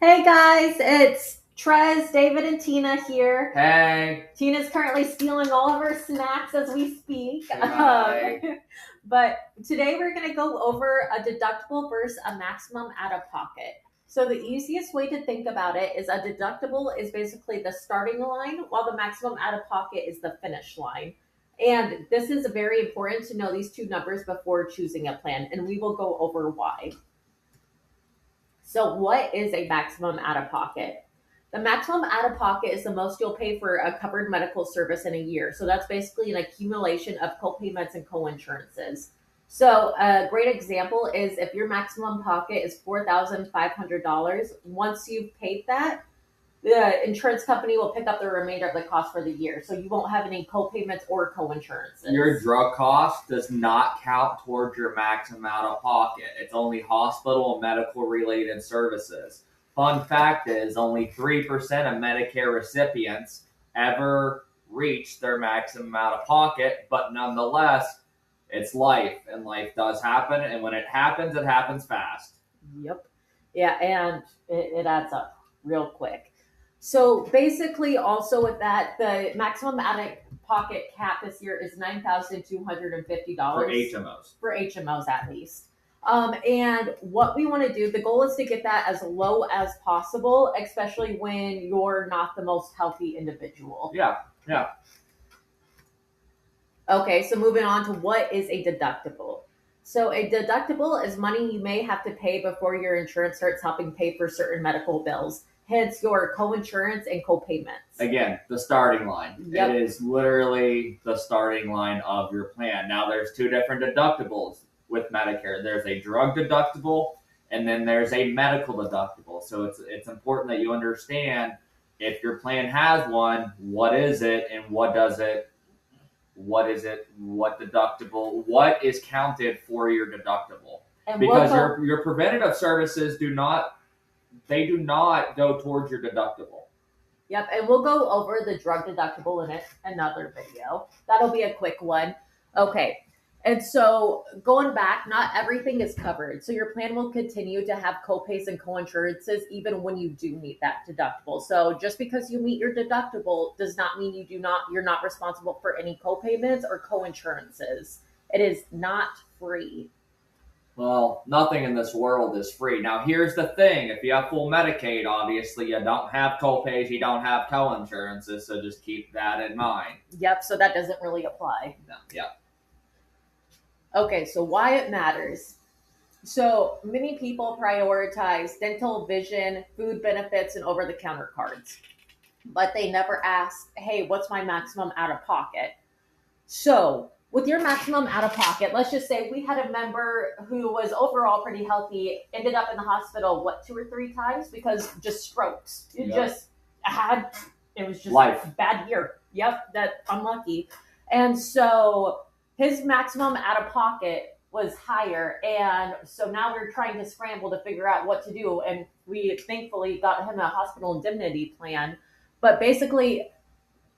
Hey guys, it's Trez, David, and Tina here. Hey. Tina's currently stealing all of our snacks as we speak. Hey. But today we're going to go over a deductible versus a maximum out of pocket. So the easiest way to think about it is a deductible is basically the starting line, while the maximum out of pocket is the finish line. And this is very important to know these two numbers before choosing a plan, and we will go over why. So, what is a maximum out of pocket? The maximum out of pocket is the most you'll pay for a covered medical service in a year. So, that's basically an accumulation of co-payments and co-insurances. So, a great example is if your maximum pocket is $4,500, once you've paid that, the insurance company will pick up the remainder of the cost for the year. So, you won't have any co-payments or co-insurances. Your drug cost does not count towards your maximum out of pocket. It's only hospital and medical related services. Fun fact is only 3% of Medicare recipients ever reach their maximum out of pocket, but nonetheless, it's life, and life does happen, and when it happens fast. Yep. Yeah, and it adds up real quick. So basically, also with that, the maximum out of pocket cap this year is $9,250 For HMOs. For HMOs at least. And what we want to do, the goal is to get that as low as possible, especially when you're not the most healthy individual. Yeah. Okay, so moving on to what is a deductible. So a deductible is money you may have to pay before your insurance starts helping pay for certain medical bills, hence your co-insurance and co-payments. Again, the starting line. Yep. It is literally the starting line of your plan. Now, there's two different deductibles with Medicare. There's a drug deductible, and then there's a medical deductible. So it's important that you understand if your plan has one, what is it, and what does it, what is it, what deductible, what is counted for your deductible. And because your preventative services do not go towards your deductible. Yep, and we'll go over the drug deductible in another video. That'll be a quick one. Okay, and so going back, not everything is covered. So your plan will continue to have co-pays and co-insurances even when you do meet that deductible. So just because you meet your deductible does not mean you're not responsible for any co-payments or co-insurances. It is not free. Well, nothing in this world is free. Now, here's the thing. If you have full Medicaid, obviously, you don't have co-pays, you don't have co-insurances, so just keep that in mind. Yep, so that doesn't really apply. No, yep. Okay, so why it matters. So many people prioritize dental, vision, food benefits, and over-the-counter cards. But they never ask, hey, what's my maximum out of pocket? So with your maximum out of pocket, let's just say we had a member who was overall pretty healthy, ended up in the hospital, 2 or 3 times because just strokes. It was just life. a bad year. Yep, that unlucky. And so his maximum out of pocket was higher. And so now we're trying to scramble to figure out what to do. And we thankfully got him a hospital indemnity plan. But basically,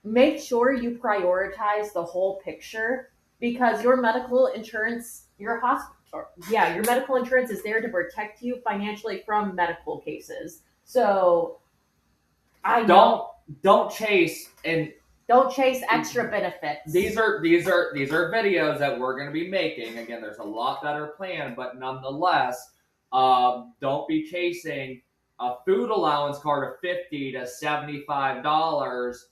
make sure you prioritize the whole picture because your medical insurance, your medical insurance is there to protect you financially from medical cases. So don't chase extra benefits. These are videos that we're going to be making. Again, there's a lot that are planned, but nonetheless, don't be chasing a food allowance card of $50 to $75,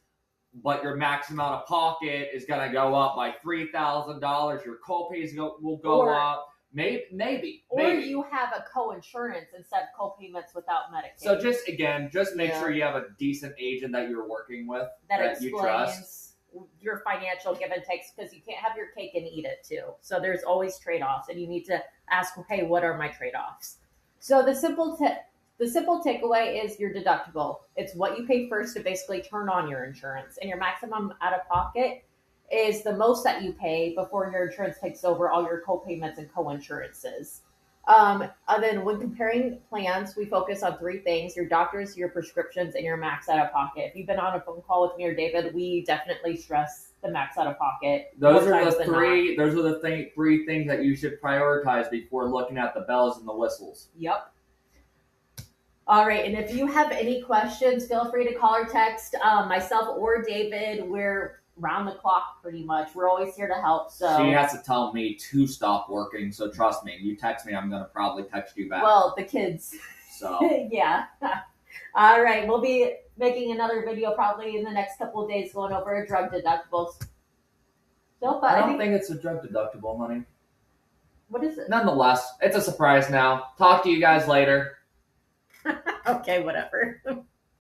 but your maximum out of pocket is going to go up by $3,000. Your co-pays will go up. Maybe. You have a co-insurance instead of co-payments without Medicaid. So just make sure you have a decent agent that you're working with that you trust. Your financial give and takes, because you can't have your cake and eat it too. So there's always trade-offs, and you need to ask, hey, what are my trade-offs? So the simple takeaway is your deductible. It's what you pay first to basically turn on your insurance, and your maximum out of pocket is the most that you pay before your insurance takes over all your co-payments and co-insurances. And then when comparing plans, we focus on 3 things: your doctors, your prescriptions, and your max out of pocket. If you've been on a phone call with me or David, we definitely stress the max out of pocket. Those are the 3 things that you should prioritize before looking at the bells and the whistles. Yep. All right, and if you have any questions, feel free to call or text myself or David. We're round the clock pretty much. We're always here to help. So She has to tell me to stop working, so trust me. You text me, I'm gonna probably text you back. Well, the kids. So yeah. All right, we'll be making another video probably in the next couple of days going over drug deductibles. So, but I don't think it's a drug deductible, honey. What is it? Nonetheless, it's a surprise now. Talk to you guys later. Okay, whatever.